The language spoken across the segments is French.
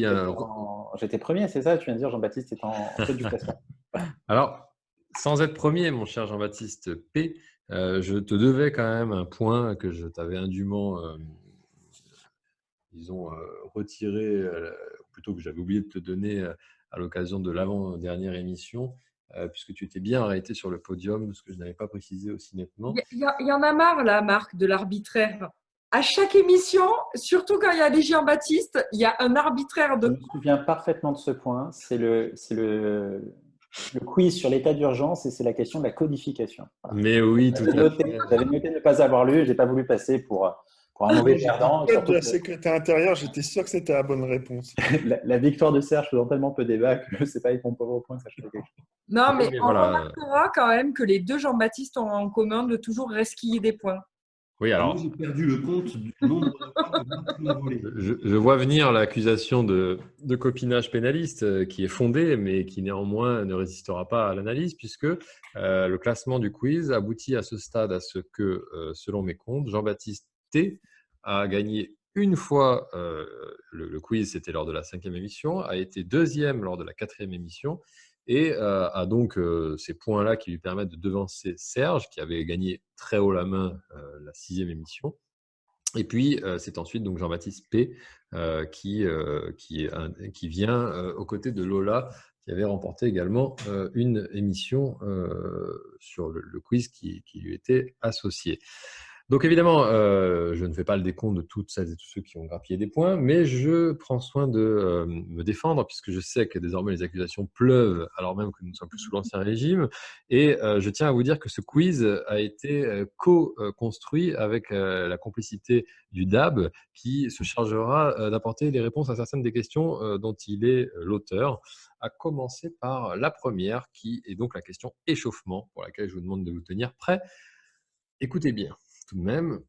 petit… J'étais premier, c'est ça? Tu viens de dire Jean-Baptiste est en tête du classement. Alors, sans être premier, mon cher Jean-Baptiste P, je te devais quand même un point que je t'avais indûment, disons, retiré, plutôt que j'avais oublié de te donner à l'occasion de l'avant-dernière émission, puisque tu étais bien arrêté sur le podium, ce que je n'avais pas précisé aussi nettement. Il y en a marre, là, Marc, de l'arbitraire. À chaque émission, surtout quand il y a des Jean-Baptiste, il y a un arbitraire Je de… me souviens parfaitement de ce point. C'est le quiz sur l'état d'urgence et c'est la question de la codification. Voilà. Mais oui, tout à fait. J'avais noté de ne pas avoir lu, je n'ai pas voulu passer pour un mauvais perdant. Code de la sécurité intérieure, j'étais sûr que c'était la bonne réponse. La victoire de Serge faisant tellement peu débat que je ne sais pas avec mon pauvre point que ça change quelque chose. Non, mais Oui, on remarquera quand même que les deux Jean-Baptiste ont en commun de toujours resquiller des points. Oui, alors, j'ai perdu le compte du nombre de points que Marc m'a volé. je vois venir l'accusation de copinage pénaliste qui est fondée, mais qui néanmoins ne résistera pas à l'analyse, puisque le classement du quiz aboutit à ce stade à ce que, selon mes comptes, Jean-Baptiste T a gagné une fois le quiz, c'était lors de la 5e émission, a été 2e lors de la 4e émission, et a donc ces points-là qui lui permettent de devancer Serge, qui avait gagné très haut la main la 6e émission. Et puis, c'est ensuite donc Jean-Baptiste P qui vient aux côtés de Lola, qui avait remporté également une émission sur le quiz qui lui était associé. Donc évidemment, je ne fais pas le décompte de toutes celles et tous ceux qui ont grappillé des points, mais je prends soin de me défendre, puisque je sais que désormais les accusations pleuvent, alors même que nous ne sommes plus sous l'Ancien Régime. Et je tiens à vous dire que ce quiz a été co-construit avec la complicité du DAB, qui se chargera d'apporter les réponses à certaines des questions dont il est l'auteur, à commencer par la première, qui est donc la question échauffement, pour laquelle je vous demande de vous tenir prêts. Écoutez bien. Tout de même,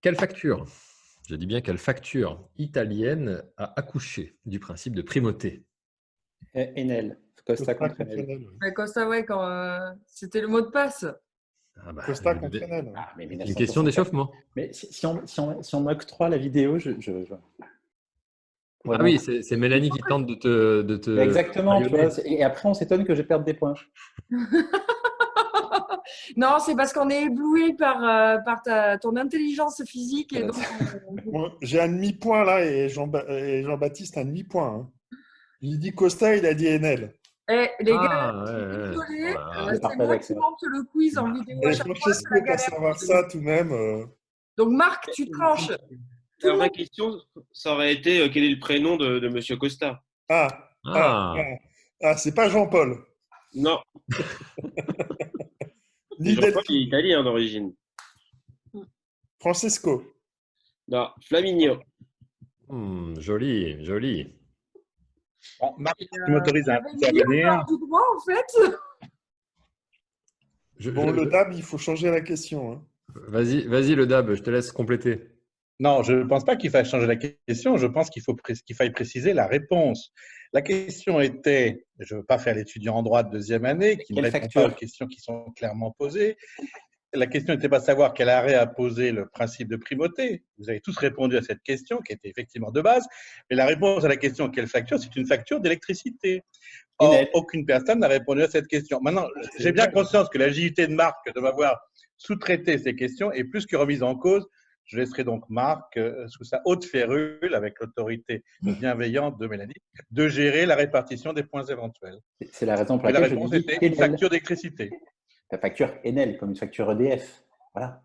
quelle facture, je dis bien quelle facture italienne a accouché du principe de primauté? Enel, Costa contre Enel. Costa, ouais, quand c'était le mot de passe. Ah bah, Costa contre Enel. Ah, mais une question d'échauffement. Mais si on m'octroie la vidéo, Ah oui, c'est Mélanie qui tente de te… Exactement, tu vois. Et après, on s'étonne que je perde des points. Non, c'est parce qu'on est ébloui par ton intelligence physique. Et donc, J'ai un demi-point là et Jean-Baptiste un demi-point. Hein. Il dit Costa, il a dit Enel. les gars, désolé, c'est moi qui monte le quiz en vidéo à chaque fois. Francesco, pour savoir ça tout de même. Donc Marc, tu tranches. La vraie question, ça aurait été quel est le prénom de Monsieur Costa? C'est pas Jean-Paul. Non. Jean-Paul est italien d'origine. Francesco. Non, Flaminio. Joli, joli. Bon, Marc, tu m'autorises à intervenir. Du droit, en fait. Le DAB, il faut changer la question. Hein. Vas-y, le DAB, je te laisse compléter. Non, je ne pense pas qu'il faille changer la question. Je pense qu'il faille préciser la réponse. La question était, je ne veux pas faire l'étudiant en droit de 2e année, qui ne répond pas aux questions qui sont clairement posées. La question n'était pas de savoir quel arrêt a posé le principe de primauté. Vous avez tous répondu à cette question, qui était effectivement de base. Mais la réponse à la question quelle facture, c'est une facture d'électricité. Or, aucune personne n'a répondu à cette question. Maintenant, j'ai bien conscience que l'agilité de Marc de m'avoir sous-traité ces questions est plus que remise en cause. Je laisserai donc Marc, sous sa haute férule, avec l'autorité bienveillante de Mélanie, de gérer la répartition des points éventuels. C'est la raison pour laquelle la réponse était une facture d'électricité. La facture Enel, comme une facture EDF. Voilà.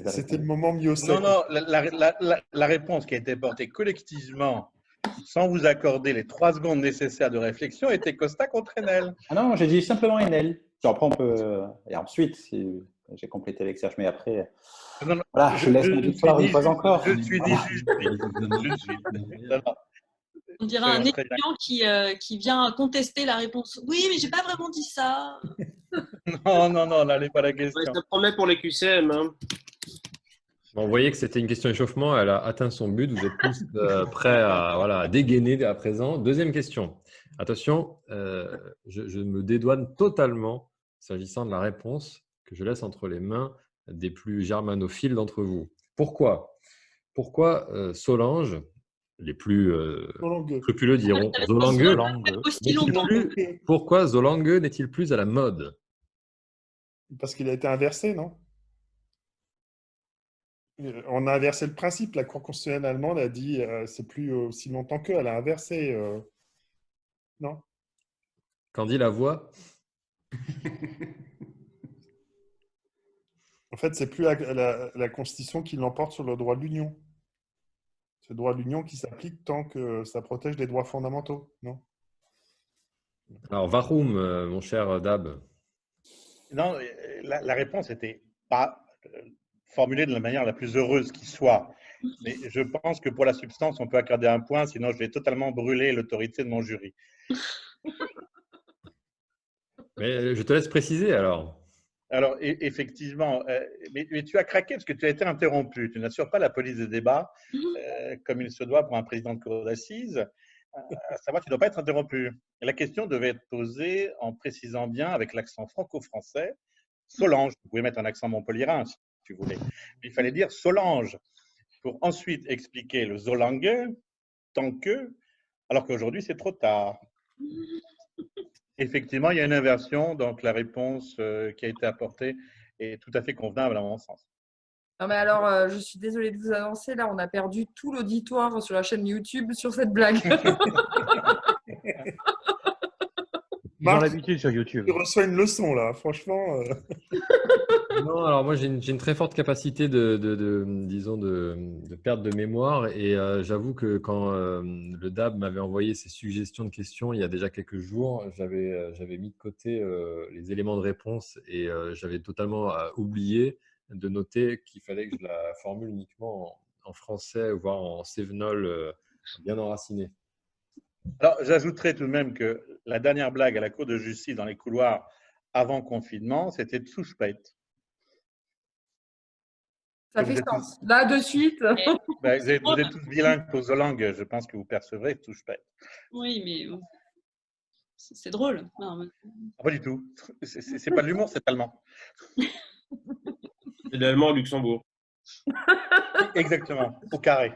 C'était le moment mieux. Non, la réponse qui a été portée collectivement, sans vous accorder les 3 secondes nécessaires de réflexion, était Costa contre Enel. Ah non, j'ai dit simplement Enel. Après, on peut… Et ensuite, si j'ai complété avec Serge, mais après… Voilà, je laisse mon victoire une fois encore. Je suis dit juste. On dirait un étudiant qui vient contester la réponse. Oui, mais j'ai pas vraiment dit ça. Non, n'allez pas la question. Ça promet pour les QCM. Hein. Bon, vous voyez que c'était une question échauffement, elle a atteint son but. Vous êtes tous prêts à dégainer à présent. Deuxième question. Attention, je me dédouane totalement s'agissant de la réponse que je laisse entre les mains des plus germanophiles d'entre vous. Pourquoi Solange les plus Zolangue. scrupuleux diront Zolangue. Aussi longtemps. Pourquoi Zolangue n'est-il plus à la mode? Parce qu'il a été inversé, non? On a inversé le principe. La Cour constitutionnelle allemande a dit c'est plus aussi longtemps qu'eux. Elle a inversé. Non? Qu'en dit la voix? En fait, c'est plus la Constitution qui l'emporte sur le droit de l'Union. C'est le droit de l'Union qui s'applique tant que ça protège les droits fondamentaux, non? Alors, Varoum, mon cher Dab. Non, la réponse n'était pas formulée de la manière la plus heureuse qui soit. Mais je pense que pour la substance, on peut accorder un point, sinon je vais totalement brûler l'autorité de mon jury. Mais je te laisse préciser alors. Alors, effectivement, mais tu as craqué parce que tu as été interrompu. Tu n'assures pas la police des débats comme il se doit pour un président de cour d'assises. À savoir, tu ne dois pas être interrompu. La question devait être posée en précisant bien avec l'accent franco-français Solange. Vous pouvez mettre un accent montpelliérain si tu voulais. Mais il fallait dire Solange pour ensuite expliquer le Zolangue tant que, alors qu'aujourd'hui c'est trop tard. Effectivement, il y a une inversion, donc la réponse qui a été apportée est tout à fait convenable à mon sens. Non mais alors, je suis désolée de vous annoncer, là, on a perdu tout l'auditoire sur la chaîne YouTube sur cette blague. Ils ont l'habitude sur YouTube. Tu reçois une leçon, là, franchement. Non, alors moi, j'ai une très forte capacité disons, de perte de mémoire. Et j'avoue que quand le DAB m'avait envoyé ses suggestions de questions il y a déjà quelques jours, j'avais mis de côté les éléments de réponse et j'avais totalement oublié de noter qu'il fallait que je la formule uniquement en français, voire en cévenol bien enraciné. Alors, j'ajouterais tout de même que la dernière blague à la Cour de justice dans les couloirs avant confinement, c'était zu spät. Ça fait sens. Là, de suite. Vous êtes tous bilingues pour Zolangue, je pense que vous percevrez zu spät. Oui, mais c'est drôle. Non, pas du tout. C'est pas de l'humour, c'est allemand. C'est l'allemand au Luxembourg. Exactement, au carré.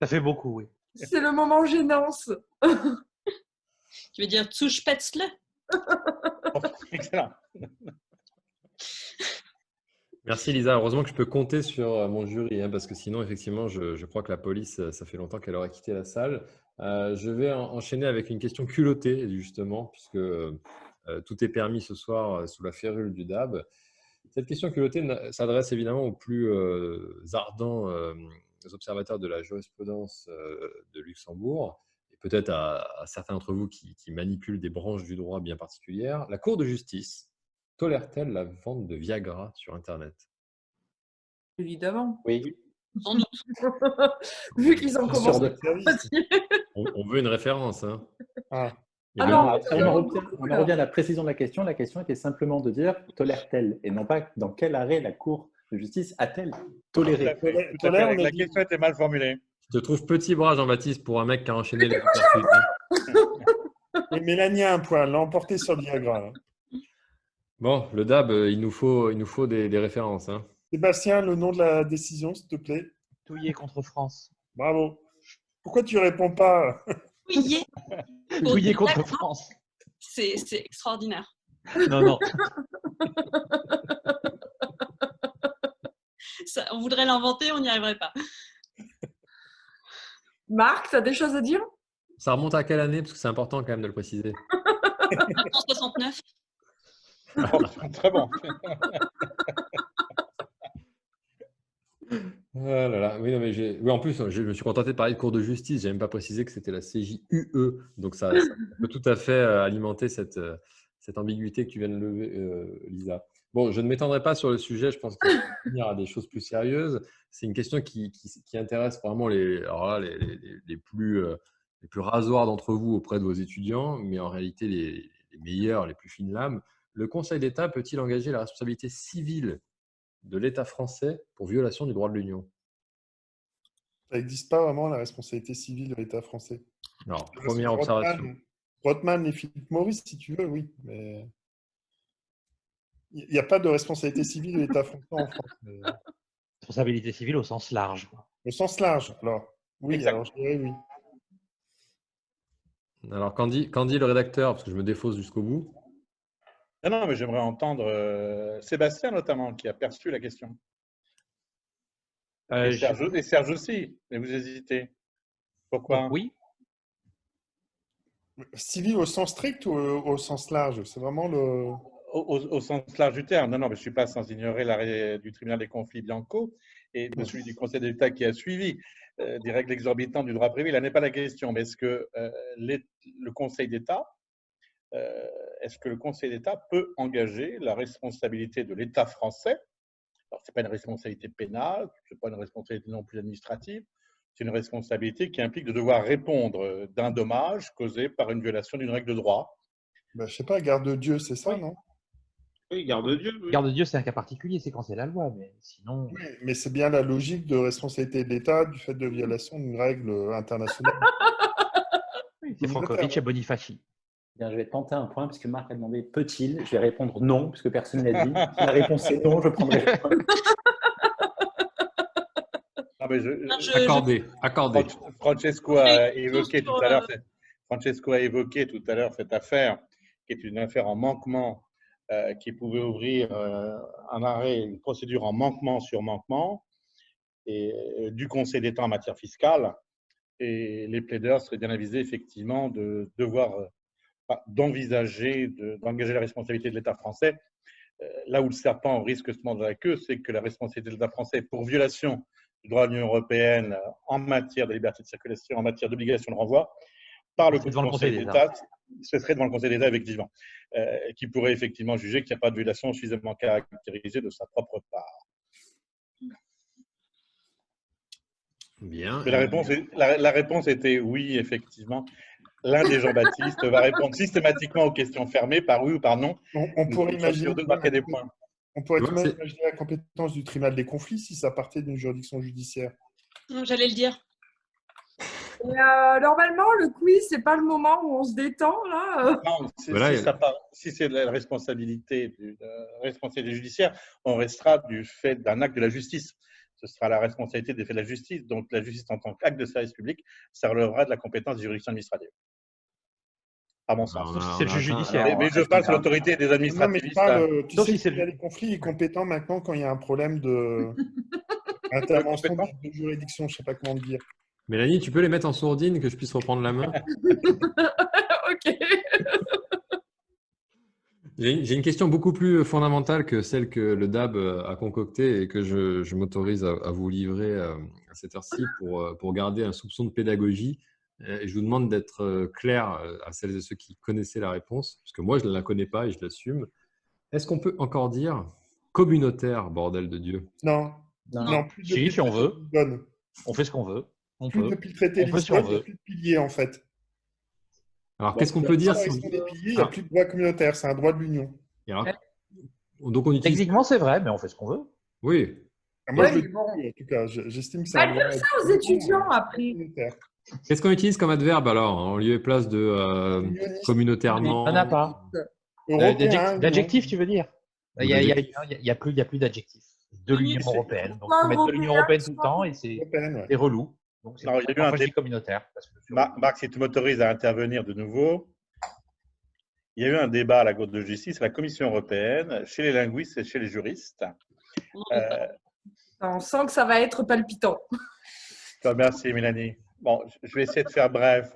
Ça fait beaucoup, oui. C'est le moment gênance. Tu veux dire zu spätzle? Excellent. Merci Lisa. Heureusement que je peux compter sur mon jury, hein, parce que sinon, effectivement, je crois que la police, ça fait longtemps qu'elle aurait quitté la salle. Je vais enchaîner avec une question culottée, justement, puisque tout est permis ce soir sous la férule du DAB. Cette question culottée s'adresse évidemment aux plus ardents observateurs de la jurisprudence de Luxembourg, et peut-être à certains d'entre vous qui manipulent des branches du droit bien particulières. La Cour de justice tolère-t-elle la vente de Viagra sur Internet? Évidemment. Oui. Sans doute. Vu qu'ils ont commencé. On veut une référence. Hein. On revient à la précision de la question. La question était simplement de dire tolère-t-elle et non pas dans quel arrêt la Cour de justice a-t-elle toléré. La question était mal formulée. Je te trouve petit bras, Jean-Baptiste, pour un mec qui a enchaîné les poursuites. Et Mélanie a un point, l'a emporté sur le Viagra. Bon, le DAB, il nous faut des références. Hein. Sébastien, le nom de la décision, s'il te plaît. Touillet contre France. Bravo. Pourquoi tu ne réponds pas? Touillet contre France. C'est extraordinaire. Non. Ça, on voudrait l'inventer, on n'y arriverait pas. Marc, tu as des choses à dire? Ça remonte à quelle année? Parce que c'est important quand même de le préciser. 1969. Oh, très bon. Oh là là. Oui, non, mais en plus, je me suis contenté de parler de cour de justice. Je n'ai même pas précisé que c'était la CJUE. Donc, ça peut tout à fait alimenter cette ambiguïté que tu viens de lever, Lisa. Bon, je ne m'étendrai pas sur le sujet. Je pense qu'il faut venir à des choses plus sérieuses. C'est une question qui intéresse vraiment les plus rasoirs d'entre vous auprès de vos étudiants, mais en réalité les meilleurs, les plus fines lames. Le Conseil d'État peut-il engager la responsabilité civile de l'État français pour violation du droit de l'Union? Ça n'existe pas vraiment, la responsabilité civile de l'État français. Alors, première observation. Rothman et Philippe Maurice, si tu veux, oui. Mais il n'y a pas de responsabilité civile de l'État français en France. Responsabilité civile au sens large. Au sens large, alors. Oui, alors je dirais oui. Alors, qu'en dit le rédacteur? Parce que je me défausse jusqu'au bout. Non, mais j'aimerais entendre Sébastien notamment, qui a perçu la question. Et Serge aussi, mais vous hésitez. Pourquoi? Oui. Civil au sens strict ou au sens large? C'est vraiment le… Au sens large du terme. Non, mais je ne suis pas sans ignorer l'arrêt du tribunal des conflits Bianco et de celui du Conseil d'État qui a suivi des règles exorbitantes du droit privé. Là n'est pas la question, mais est-ce que le Conseil d'État peut engager la responsabilité de l'État français? Alors, ce n'est pas une responsabilité pénale, ce n'est pas une responsabilité non plus administrative, c'est une responsabilité qui implique de devoir répondre d'un dommage causé par une violation d'une règle de droit. Je ne sais pas, garde de Dieu, c'est ça, Oui. non? Oui, garde de Dieu. Oui. Garde de Dieu, c'est un cas particulier, c'est quand c'est la loi, mais sinon. Oui, mais c'est bien la logique de responsabilité de l'État du fait de violation d'une règle internationale. C'est Frankovic et Bonifaci. Bien, je vais tenter un point puisque Marc a demandé peut-il. Je vais répondre non puisque personne ne l'a dit. Si la réponse est non, je prendrai le point. Ah, mais Accordé. Francesco a évoqué tout à l'heure cette affaire, qui est une affaire en manquement, qui pouvait ouvrir un arrêt, une procédure en manquement sur manquement, et du Conseil d'État en matière fiscale. Et les plaideurs seraient bien avisés, effectivement, de devoir d'engager la responsabilité de l'État français. Là où le serpent risque de se mordre la queue, c'est que la responsabilité de l'État français pour violation du droit de l'Union européenne en matière de liberté de circulation, en matière d'obligation de renvoi, par le Conseil d'État, ce serait devant le Conseil d'État, effectivement, qui pourrait effectivement juger qu'il n'y a pas de violation suffisamment caractérisée de sa propre part. Bien. Mais la réponse était oui, effectivement. L'un des Jean-Baptiste va répondre systématiquement aux questions fermées par oui ou par non. On pourrait imaginer de marquer des points. On pourrait imaginer la compétence du tribunal des conflits si ça partait d'une juridiction judiciaire. J'allais le dire. Et, normalement, le quiz, c'est pas le moment où on se détend là. Non, si c'est la responsabilité judiciaire, on restera du fait d'un acte de la justice. Ce sera la responsabilité des faits de la justice. Donc, la justice en tant qu'acte de service public, ça relèvera de la compétence des juridictions administratives. À mon sens. C'est le juge judiciaire. Mais je parle sur l'autorité des administratifs. Tu sais que les conflits est compétent maintenant quand il y a un problème d'intervention de juridiction, je ne sais pas comment le dire. Mélanie, tu peux les mettre en sourdine que je puisse reprendre la main? Ok. J'ai une question beaucoup plus fondamentale que celle que le DAB a concoctée et que je m'autorise à vous livrer à cette heure-ci pour garder un soupçon de pédagogie. Et je vous demande d'être clair à celles et ceux qui connaissaient la réponse, parce que moi, je ne la connais pas et je l'assume. Est-ce qu'on peut encore dire communautaire, bordel de Dieu? Non. Plus si on veut. On fait ce qu'on veut. Depuis le traité de Lisbonne, il n'y a plus de piliers, en fait. Alors, qu'est-ce qu'on peut dire si il n'y a plus de droit communautaire, c'est un droit de l'Union. Donc on utilise… Techniquement, c'est vrai, mais on fait ce qu'on veut. Oui. Moi, je le dis, en tout cas, j'estime que c'est un droit… Dire ça aux étudiants après. Qu'est-ce qu'on utilise comme adverbe alors, en lieu et place de communautairement? Il n'y en a pas. D'adjectif, tu veux dire? Il n'y a plus d'adjectif de l'Union européenne. Donc, on met de l'Union européenne tout le temps et c'est relou. Donc, c'est communautaire. Marc, si tu m'autorises à intervenir de nouveau, il y a eu un débat à la Cour de justice, à la Commission européenne, chez les linguistes et chez les juristes. On sent que ça va être palpitant. Merci, Mélanie. Bon, je vais essayer de faire bref.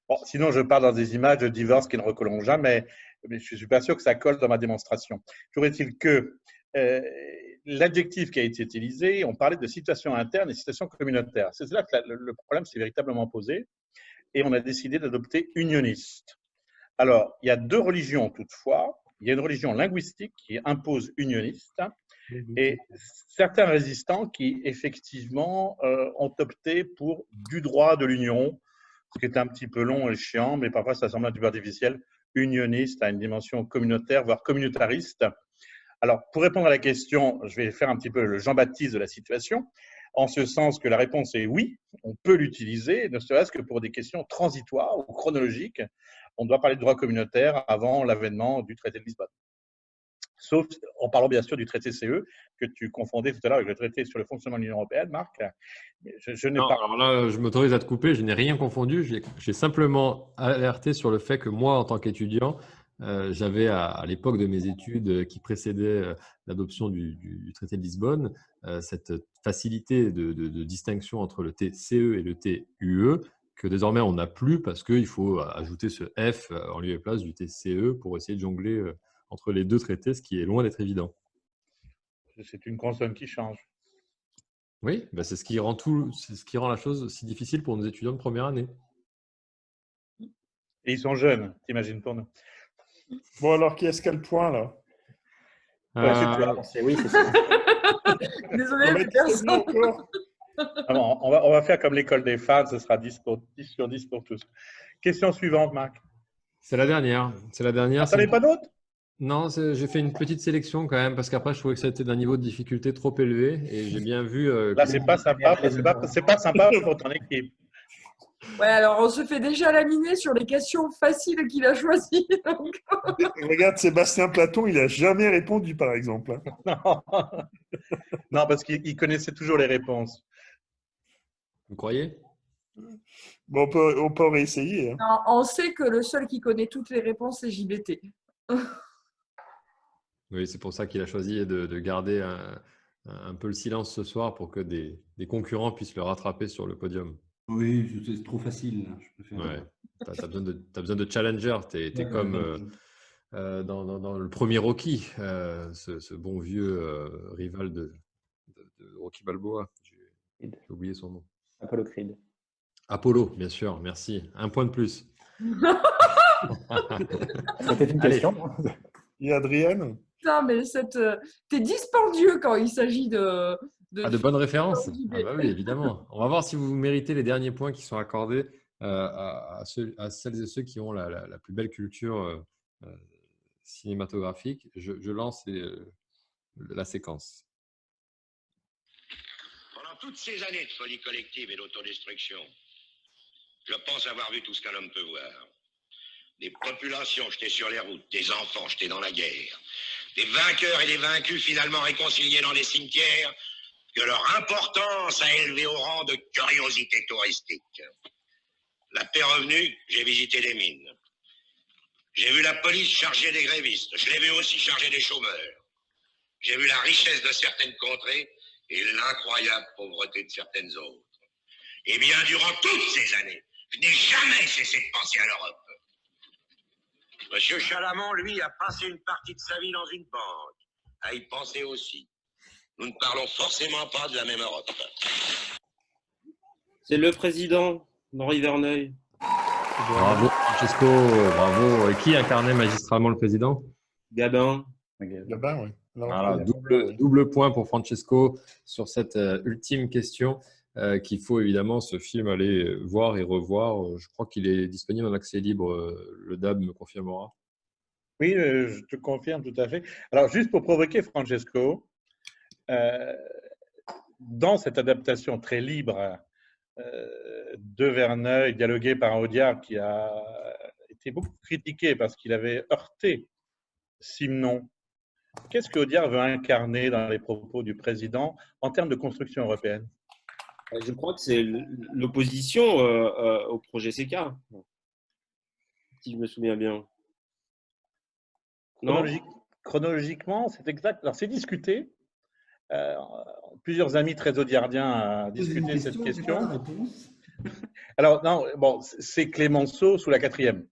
Bon, sinon, je parle dans des images de divorce qui ne recolleront jamais, mais je ne suis pas sûr que ça colle dans ma démonstration. Toujours est-il que l'adjectif qui a été utilisé, on parlait de situation interne et situation communautaire. C'est là que le problème s'est véritablement posé et on a décidé d'adopter unioniste. Alors, il y a deux religions toutefois. Il y a une religion linguistique qui impose unioniste et certains résistants qui, effectivement, ont opté pour du droit de l'Union, ce qui est un petit peu long et chiant, mais parfois ça semble un petit peu artificiel. Unioniste a une dimension communautaire, voire communautariste. Alors, pour répondre à la question, je vais faire un petit peu le Jean-Baptiste de la situation, en ce sens que la réponse est oui, on peut l'utiliser, ne serait-ce que pour des questions transitoires ou chronologiques. On doit parler de droit communautaire avant l'avènement du traité de Lisbonne. sauf en parlant bien sûr du traité CE que tu confondais tout à l'heure avec le traité sur le fonctionnement de l'Union européenne, Marc. Je n'ai Non, pas. alors là, je m'autorise à te couper, je n'ai rien confondu. J'ai simplement alerté sur le fait que moi, en tant qu'étudiant, j'avais à l'époque de mes études qui précédaient l'adoption du traité de Lisbonne, cette facilité de distinction entre le TCE et le TUE, que désormais on n'a plus parce qu'il faut ajouter ce F en lieu et place du TCE pour essayer de jongler entre les deux traités, ce qui est loin d'être évident. C'est une consonne qui change. Oui, bah c'est ce qui rend la chose si difficile pour nos étudiants de première année. Et ils sont jeunes, t'imagines pour nous. Bon, alors, qui est-ce qui a le point, là? Oui, c'est ça. Désolé, personne. Alors, on va faire comme l'école des fans, ce sera 10 sur 10 pour tous. Question suivante, Marc. C'est la dernière. C'est la dernière. T'en avais pas d'autres? Non, j'ai fait une petite sélection quand même parce qu'après je trouvais que c'était d'un niveau de difficulté trop élevé et j'ai bien vu. Là, c'est pas sympa. C'est pas sympa pour ton équipe. Ouais, alors on se fait déjà laminer sur les questions faciles qu'il a choisies. Donc... Regarde, Sébastien Platon, il n'a jamais répondu, par exemple. Non, parce qu'il connaissait toujours les réponses. Vous croyez? Bon, on peut réessayer. Hein. Non, on sait que le seul qui connaît toutes les réponses, c'est JBT. Oui, c'est pour ça qu'il a choisi de garder un peu le silence ce soir pour que des concurrents puissent le rattraper sur le podium. Oui, c'est trop facile. Là. Je préfère... Ouais. Tu as besoin de challenger. Tu es comme dans le premier Rocky, ce bon vieux rival de Rocky Balboa. J'ai oublié son nom. Apollo Creed. Apollo, bien sûr. Merci. Un point de plus. C'était une question. Et Adrienne? Putain, mais t'es dispendieux quand il s'agit de bonnes références. Ah bah oui, évidemment. On va voir si vous méritez les derniers points qui sont accordés à celles et ceux qui ont la plus belle culture cinématographique. Je lance la séquence. Pendant toutes ces années de folie collective et d'autodestruction, je pense avoir vu tout ce qu'un homme peut voir. Des populations jetées sur les routes, des enfants jetés dans la guerre, des vainqueurs et des vaincus finalement réconciliés dans les cimetières, que leur importance a élevé au rang de curiosité touristique. La paix revenue, j'ai visité les mines. J'ai vu la police charger des grévistes, je l'ai vu aussi charger des chômeurs. J'ai vu la richesse de certaines contrées et l'incroyable pauvreté de certaines autres. Et bien, durant toutes ces années, je n'ai jamais cessé de penser à l'Europe. Monsieur Chalamont, lui, a passé une partie de sa vie dans une banque. À y penser aussi. Nous ne parlons forcément pas de la même Europe. C'est le président d'Henri Verneuil. Bravo, Francesco. Bravo. Et qui incarnait magistralement le président? Gabin. Gabin, oui. Voilà, double point pour Francesco sur cette ultime question qu'il faut évidemment ce film aller voir et revoir. Je crois qu'il est disponible en accès libre. Le DAB me confirmera. Oui, je te confirme tout à fait. Alors, juste pour provoquer Francesco, dans cette adaptation très libre de Verneuil, dialoguée par Audiard, qui a été beaucoup critiqué parce qu'il avait heurté Simenon, qu'est-ce que Audiard veut incarner dans les propos du président en termes de construction européenne? Je crois que c'est l'opposition au projet CK, si je me souviens bien. Chronologiquement, c'est exact. Alors, c'est discuté. Plusieurs amis très audiardiens ont discuté cette question. Alors, non, bon, c'est Clémenceau sous la 4e.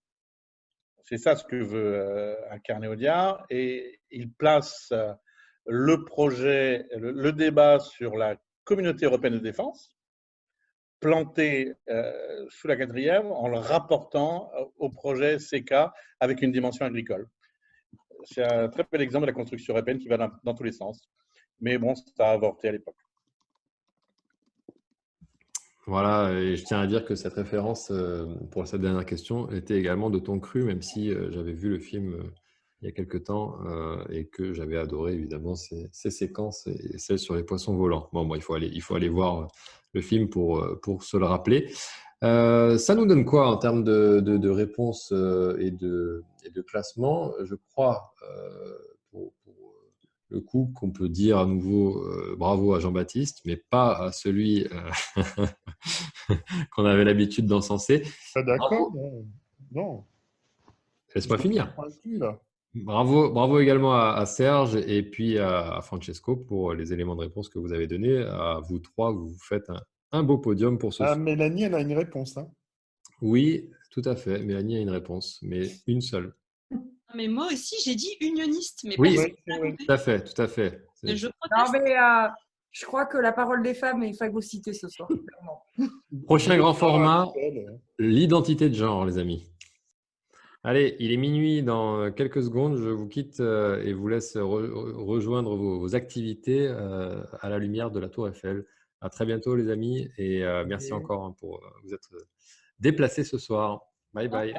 C'est ça ce que veut incarner Audiard. Et il place le projet, le débat sur la communauté européenne de défense, planté sous la 4e en le rapportant au projet CK avec une dimension agricole. C'est un très bel exemple de la construction européenne qui va dans tous les sens. Mais bon, ça a avorté à l'époque. Voilà, et je tiens à dire que cette référence pour cette dernière question était également de ton cru, même si j'avais vu le film il y a quelque temps et que j'avais adoré évidemment ces séquences et celles sur les poissons volants. Bon, il faut aller voir le film pour se le rappeler. Ça nous donne quoi en termes de réponses et de classement? Je crois, pour le coup qu'on peut dire à nouveau bravo à Jean-Baptiste, mais pas à celui qu'on avait l'habitude d'encenser. D'accord, non. Laisse-moi finir. Bravo également à Serge et puis à Francesco pour les éléments de réponse que vous avez donnés. À vous trois, vous faites un beau podium pour ce soir. Mélanie, elle a une réponse. Hein. Oui, tout à fait. Mélanie a une réponse, mais une seule. Mais moi aussi, j'ai dit unioniste. Mais oui, tout à fait, tout à fait. Je non, mais je crois que la parole des femmes est phagocytée ce soir. Prochain grand format, l'identité de genre, les amis. Allez, il est minuit dans quelques secondes. Je vous quitte et vous laisse rejoindre vos activités à la lumière de la Tour Eiffel. À très bientôt, les amis, et merci encore pour vous être déplacés ce soir. Bye bye.